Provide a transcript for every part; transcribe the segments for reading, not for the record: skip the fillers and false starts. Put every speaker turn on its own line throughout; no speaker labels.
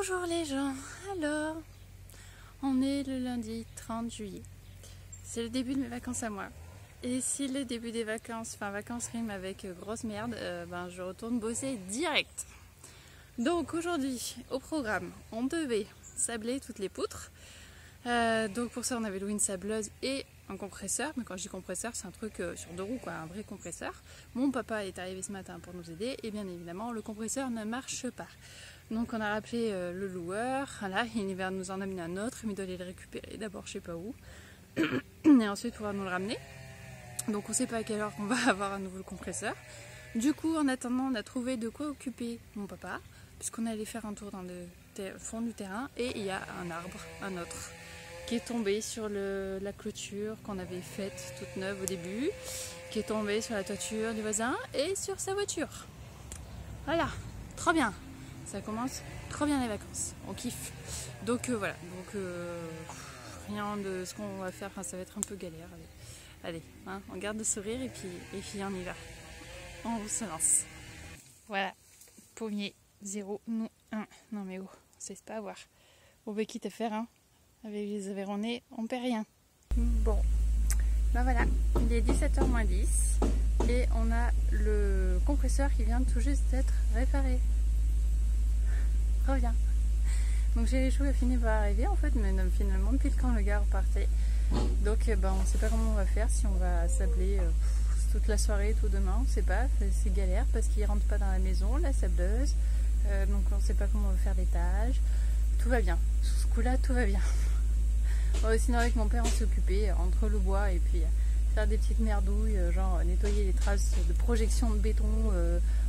Bonjour les gens, alors on est le lundi 30 juillet, c'est le début de mes vacances à moi. Et si le début des vacances, vacances rime avec grosse merde, je retourne bosser direct. Donc aujourd'hui au programme, on devait sabler toutes les poutres. Donc pour ça on avait loué une sableuse et un compresseur, mais quand je dis compresseur c'est un truc sur deux roues quoi, un vrai compresseur. Mon papa est arrivé ce matin pour nous aider et bien évidemment le compresseur ne marche pas. Donc on a rappelé le loueur, voilà, il va nous en amener un autre, mais il doit aller le récupérer d'abord je sais pas où, et ensuite pouvoir nous le ramener. Donc on sait pas à quelle heure on va avoir un nouveau compresseur. Du coup en attendant on a trouvé de quoi occuper mon papa, puisqu'on allait faire un tour dans le fond du terrain, et il y a un arbre, un autre, qui est tombé sur la clôture qu'on avait faite toute neuve au début, qui est tombé sur la toiture du voisin et sur sa voiture. Voilà, trop bien. Ça commence trop bien les vacances, on kiffe. Donc voilà, rien de ce qu'on va faire, ça va être un peu galère. Allez, hein, on garde le sourire et puis on y va. On se lance. Voilà, pommier 0, nous 1. Non mais oh, on sait pas avoir. Bon bah quitte à faire, hein, avec les avéronnés, on perd rien. Bon, ben voilà, il est 17h moins 10 et on a le compresseur qui vient tout juste d'être réparé. Reviens. Donc j'ai les choux a fini par arriver en fait, mais finalement depuis quand le gars repartait. Donc on sait pas comment on va faire, si on va sabler toute la soirée, tout demain, on sait pas, c'est galère parce qu'il rentre pas dans la maison, la sableuse, donc on sait pas comment on va faire l'étage. Tout va bien, sous ce coup là tout va bien. Sinon avec mon père on s'est occupé entre le bois et puis faire des petites merdouilles, genre nettoyer les traces de projection de béton,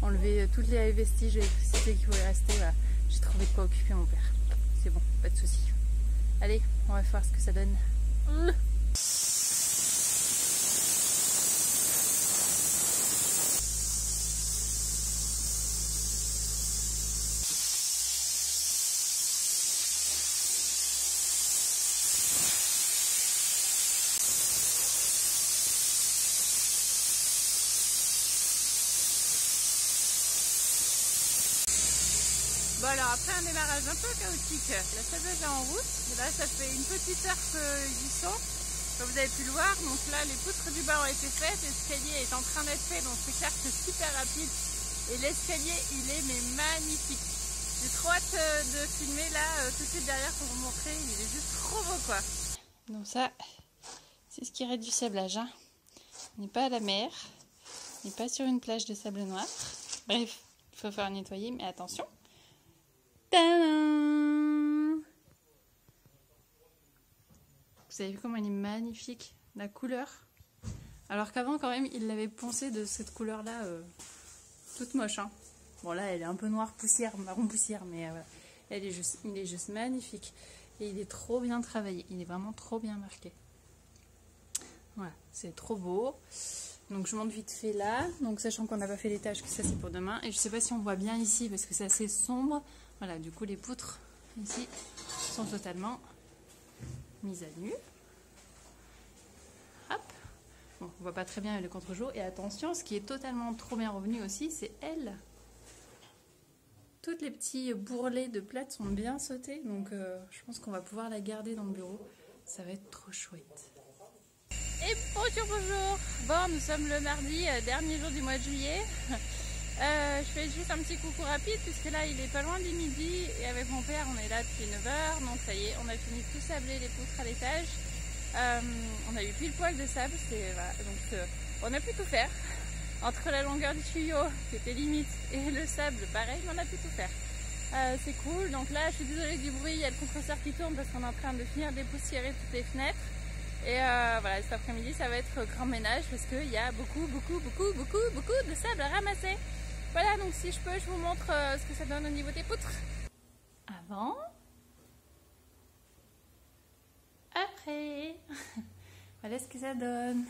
enlever toutes les vestiges d'électricité qui pouvaient rester. Voilà. J'ai trouvé de quoi occuper mon père. C'est bon, pas de soucis. Allez, on va voir ce que ça donne. Bon alors après un démarrage un peu chaotique, la sableuse est en route. Là ça fait une petite heure qu'ils sont, comme vous avez pu le voir. Donc là les poutres du bas ont été faites, l'escalier est en train d'être fait, donc c'est clair que c'est super rapide. Et l'escalier il est mais magnifique. J'ai trop hâte de filmer là tout de suite derrière pour vous montrer, il est juste trop beau quoi. Donc ça c'est ce qui reste du sablage, hein. On n'est pas à la mer, on n'est pas sur une plage de sable noir. Bref, il faut faire nettoyer, mais attention. Vous avez vu comment il est magnifique, la couleur. Alors qu'avant quand même il l'avait poncé de cette couleur là, toute moche, hein. Bon là elle est un peu noire poussière, marron poussière, mais il est juste magnifique. Et il est trop bien travaillé, il est vraiment trop bien marqué. Voilà, c'est trop beau. Donc je monte vite fait là, donc sachant qu'on n'a pas fait l'étage, que ça c'est pour demain. Et je sais pas si on voit bien ici parce que c'est assez sombre. Voilà, du coup les poutres ici sont totalement mises à nu. Hop. Bon, on voit pas très bien avec le contre-jour. Et attention, ce qui est totalement trop bien revenu aussi, c'est elle. Toutes les petits bourrelets de plâtre sont bien sautés, donc je pense qu'on va pouvoir la garder dans le bureau. Ça va être trop chouette. Et bonjour. Bon, nous sommes le mardi, dernier jour du mois de juillet. Je fais juste un petit coucou rapide puisque là il est pas loin du midi et avec mon père on est là depuis 9h, donc ça y est, on a fini de tout sabler les poutres à l'étage. On a eu pile poil de sable, voilà, donc on a pu tout faire. Entre la longueur du tuyau qui était limite et le sable pareil, on a pu tout faire. C'est cool, donc là je suis désolée du bruit, il y a le compresseur qui tourne parce qu'on est en train de finir de dépoussiérer toutes les fenêtres. Et voilà, cet après-midi ça va être grand ménage parce qu'il y a beaucoup de sable à ramasser. Voilà, donc si je peux, je vous montre ce que ça donne au niveau des poutres. Avant. Après. Voilà ce que ça donne.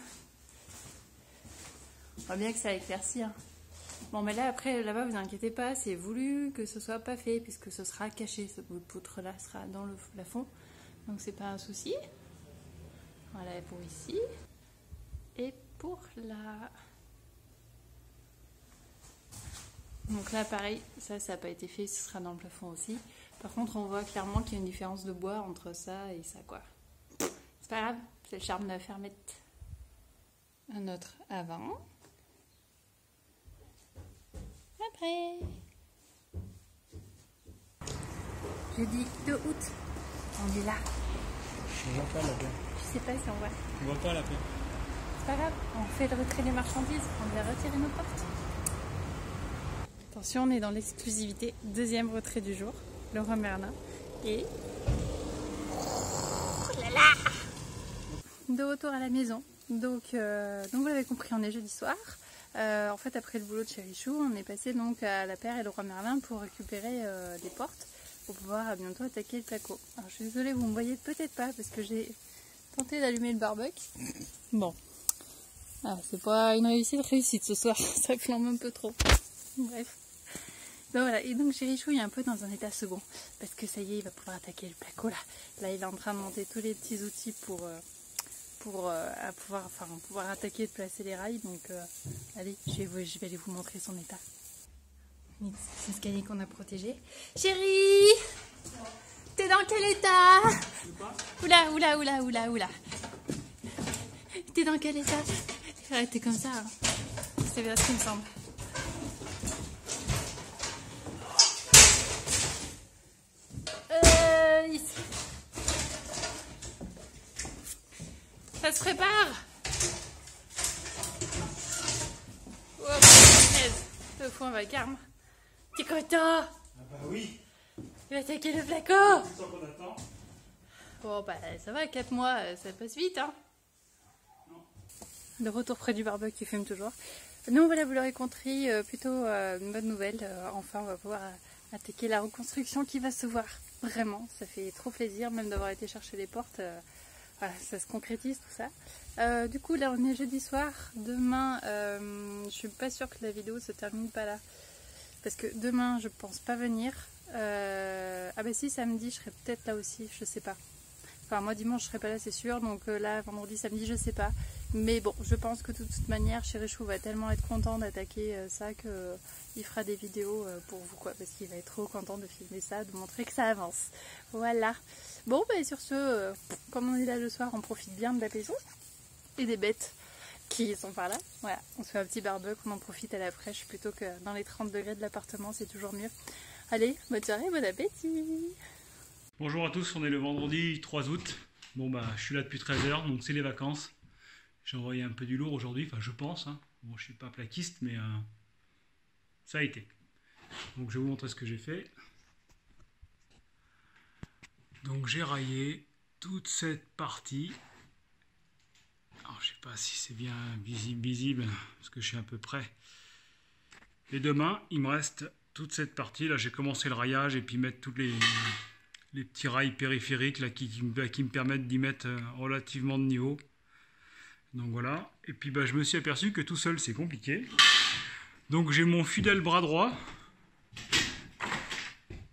On voit bien que ça éclaircit, hein. Bon, mais là, après, là-bas, vous inquiétez pas, c'est voulu que ce soit pas fait, puisque ce sera caché, ce bout de poutre-là sera dans le plafond. Donc c'est pas un souci. Voilà, pour ici. Et pour là. Donc là, pareil, ça n'a pas été fait, ce sera dans le plafond aussi. Par contre, on voit clairement qu'il y a une différence de bois entre ça et ça, quoi. C'est pas grave, c'est le charme de la fermette. Un autre avant. Après. Jeudi 2 août. On est là.
On voit pas la paix.
Je sais pas si on voit.
On voit pas la paix.
C'est pas grave, on fait le retrait des marchandises. On va retirer nos portes. Attention, on est dans l'exclusivité. Deuxième retrait du jour. Leroy Merlin. Et... oh là là, de retour à la maison. Donc vous l'avez compris, on est jeudi soir. En fait, après le boulot de Chérichou, on est passé donc à la Paire et Leroy Merlin pour récupérer des portes pour pouvoir bientôt attaquer le placo. Alors je suis désolée, vous me voyez peut-être pas parce que j'ai tenté d'allumer le barbecue. Bon, c'est pas une réussite ce soir, ça flambe un peu trop. Bref. Donc voilà, et donc Chérichou est un peu dans un état second parce que ça y est, il va pouvoir attaquer le placo là. Là, il est en train de monter tous les petits outils pour pouvoir attaquer et placer les rails. Donc allez, je vais aller vous montrer son état. C'est l'escalier qu'on a protégé. Chérie, t'es dans quel état? Oula. T'es dans quel état? Arrêtez comme ça, hein. C'est bien ce qui me semble. Ça se prépare. Oh, punaise. Le fond va calme. T'es content?
Ah bah oui.
Il va attaquer le placo.
C'est ça qu'on attend.
Bon bah ça va, 4 mois, ça passe vite, hein.
Non.
De retour près du barbecue qui fume toujours. Nous voilà, vous l'aurez compris, plutôt une bonne nouvelle. Enfin, on va pouvoir attaquer la reconstruction qui va se voir. Vraiment, ça fait trop plaisir, même d'avoir été chercher les portes. Voilà, ça se concrétise tout ça. Du coup, là, on est jeudi soir. Demain, je suis pas sûre que la vidéo se termine pas là. Parce que demain, je pense pas venir. Ah bah si, samedi, je serai peut-être là aussi, je sais pas. Enfin, moi, dimanche, je serai pas là, c'est sûr. Donc là, vendredi, samedi, je sais pas. Mais bon, je pense que de toute manière, Chérichou va tellement être content d'attaquer ça qu'il fera des vidéos pour vous, quoi. Parce qu'il va être trop content de filmer ça, de montrer que ça avance. Voilà. Bon, bah, sur ce, comme on est là le soir, on profite bien de la maison et des bêtes qui sont par là. Voilà, on se fait un petit barbecue, on en profite à la fraîche plutôt que dans les 30 degrés de l'appartement, c'est toujours mieux. Allez, bonne soirée, bon appétit!
Bonjour à tous, on est le vendredi 3 août. Bon bah je suis là depuis 13 h, donc c'est les vacances. J'ai envoyé un peu du lourd aujourd'hui, enfin je pense. Hein. Bon, je suis pas plaquiste, mais ça a été. Donc je vais vous montrer ce que j'ai fait. Donc j'ai raillé toute cette partie. Alors je sais pas si c'est bien visible, parce que je suis un peu près. Et demain, il me reste toute cette partie. Là j'ai commencé le raillage et puis mettre toutes les petits rails périphériques là, qui me permettent d'y mettre relativement de niveau. Donc voilà. Et puis bah, je me suis aperçu que tout seul c'est compliqué. Donc j'ai mon fidèle bras droit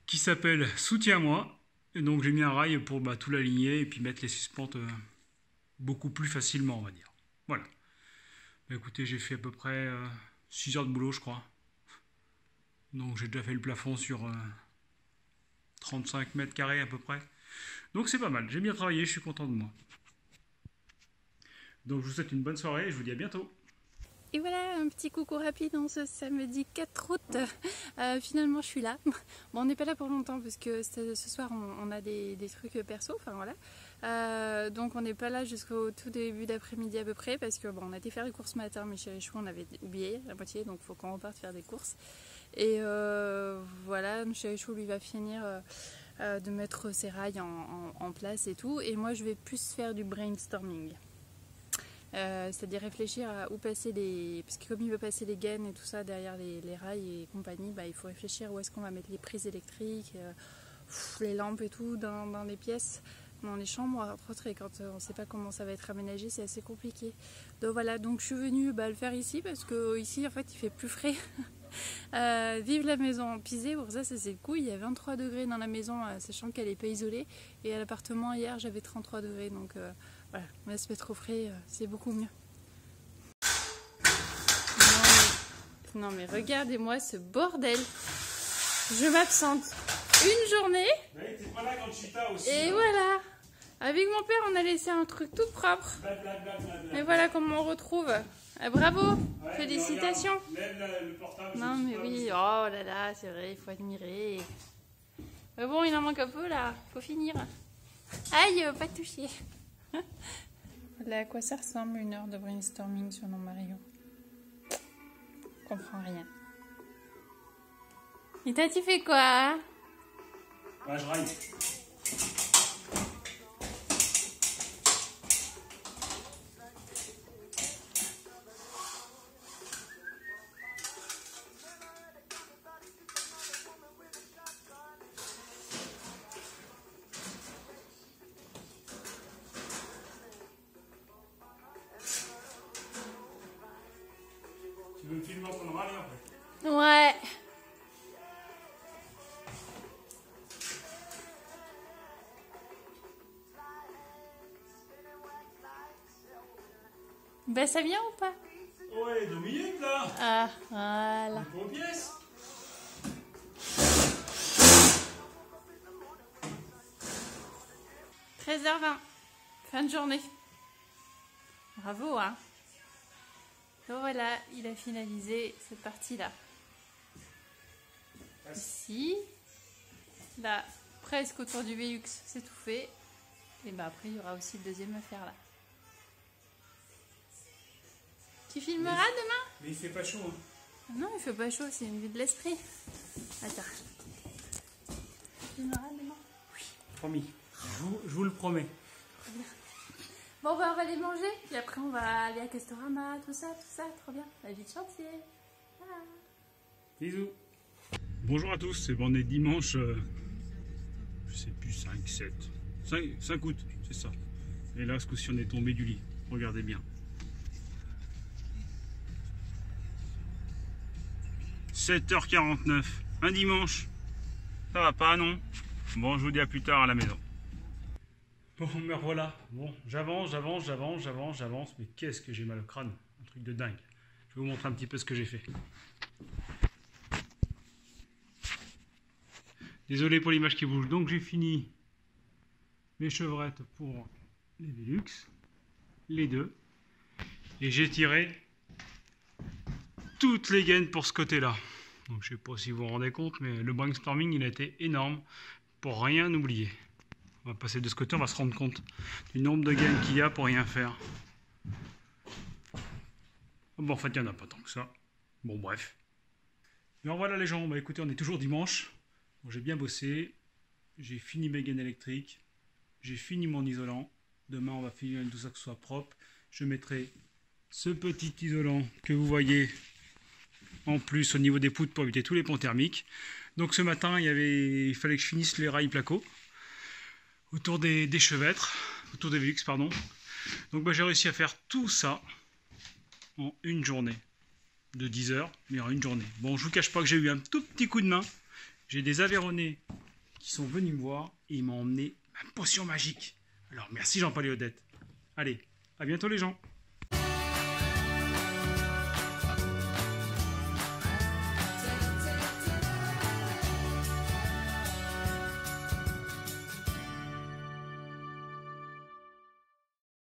qui s'appelle Soutiens-moi. Et donc j'ai mis un rail pour tout l'aligner et puis mettre les suspentes beaucoup plus facilement, on va dire. Voilà. Bah, écoutez, j'ai fait à peu près 6 heures de boulot, je crois. Donc j'ai déjà fait le plafond sur 35 mètres carrés à peu près. Donc c'est pas mal, j'ai bien travaillé, je suis content de moi. Donc je vous souhaite une bonne soirée et je vous dis à bientôt.
Et voilà, un petit coucou rapide en ce samedi 4 août. Finalement je suis là. Bon, on n'est pas là pour longtemps parce que ce soir on a des trucs perso, enfin voilà. Donc on n'est pas là jusqu'au tout début d'après-midi à peu près parce que bon, on a été faire les courses ce matin, mais Chérichou on avait oublié la moitié, donc il faut qu'on reparte faire des courses. Et voilà, Chérichou lui va finir de mettre ses rails en place et tout. Et moi je vais plus faire du brainstorming. C'est-à-dire réfléchir à où passer les... Parce que comme il veut passer les gaines et tout ça derrière les rails et compagnie, bah, il faut réfléchir où est-ce qu'on va mettre les prises électriques, les lampes et tout dans les pièces, dans les chambres, entre autres, et quand on ne sait pas comment ça va être aménagé, c'est assez compliqué. Donc voilà, donc je suis venue le faire ici parce que ici en fait il fait plus frais. Vive la maison pisée, pour ça c'est le coup. Il y a 23 degrés dans la maison, sachant qu'elle n'est pas isolée, et à l'appartement hier j'avais 33 degrés, donc voilà, on va se mettre au frais, c'est beaucoup mieux. Non mais regardez-moi ce bordel, je m'absente. une journée.
Mais t'es pas là quand tu t'as aussi.
Et voilà. Avec mon père, on a laissé un truc tout propre. Et voilà comment on retrouve. Ah, bravo,
ouais,
félicitations.
Lève le portable.
Non mais oui, oh là là, c'est vrai, il faut admirer. Mais bon, il en manque un peu là, faut finir. Aïe, pas toucher. Voilà à quoi ça ressemble une heure de brainstorming sur nos Marion. Je comprends rien. Et toi, tu fais quoi?
Ouais, je raille. Tu veux me filmer en train de râler après?
Ouais. Ben ça vient ou pas?
Ouais, 2 minutes là.
Ah, voilà.
Vos pièces. «
13h20, fin de journée. Bravo, hein. Donc voilà, il a finalisé cette partie-là. Ici, là, presque autour du Velux, c'est tout fait. Et ben après, il y aura aussi le deuxième à faire là. Tu filmeras demain?
Mais il fait pas chaud. Hein.
Non, il fait pas chaud, c'est une vue de l'esprit. Attends. Tu filmeras demain?
Oui, promis. Je vous le promets.
Trop bien. Bon, ben, on va aller manger, puis après on va aller à Castorama, tout ça, trop bien. La vie de chantier. Voilà.
Bisous. Bonjour à tous, on est dimanche, je sais plus, 5 août, c'est ça. Et là, ce coup-ci, on est tombé du lit. Regardez bien. 7h49, un dimanche. Ça va pas, non? Bon, je vous dis à plus tard à la maison. Bon, me revoilà. Bon, j'avance. Mais qu'est-ce que j'ai mal au crâne. Un truc de dingue. Je vais vous montrer un petit peu ce que j'ai fait. Désolé pour l'image qui bouge. Donc, j'ai fini mes chevrettes pour les Velux. Les deux. Et j'ai tiré toutes les gaines pour ce côté-là. Donc, je sais pas si vous vous rendez compte, mais le brainstorming, il a été énorme pour rien oublier. On va passer de ce côté, on va se rendre compte du nombre de gaines qu'il y a pour rien faire. Bon, en fait, il n'y en a pas tant que ça. Bon, bref. Mais voilà les gens, bah écoutez, on est toujours dimanche. Bon, j'ai bien bossé. J'ai fini mes gaines électriques. J'ai fini mon isolant. Demain, on va finir tout ça que ce soit propre. Je mettrai ce petit isolant que vous voyez en plus au niveau des poutres pour éviter tous les ponts thermiques. Donc ce matin, il fallait que je finisse les rails placo autour des chevêtres, autour des Velux, pardon. Donc bah, j'ai réussi à faire tout ça en une journée de 10 heures, mais en une journée. Bon, je vous cache pas que j'ai eu un tout petit coup de main. J'ai des Aveyronnais qui sont venus me voir et ils m'ont emmené ma potion magique. Alors merci Jean-Paul et Odette. Allez, à bientôt les gens.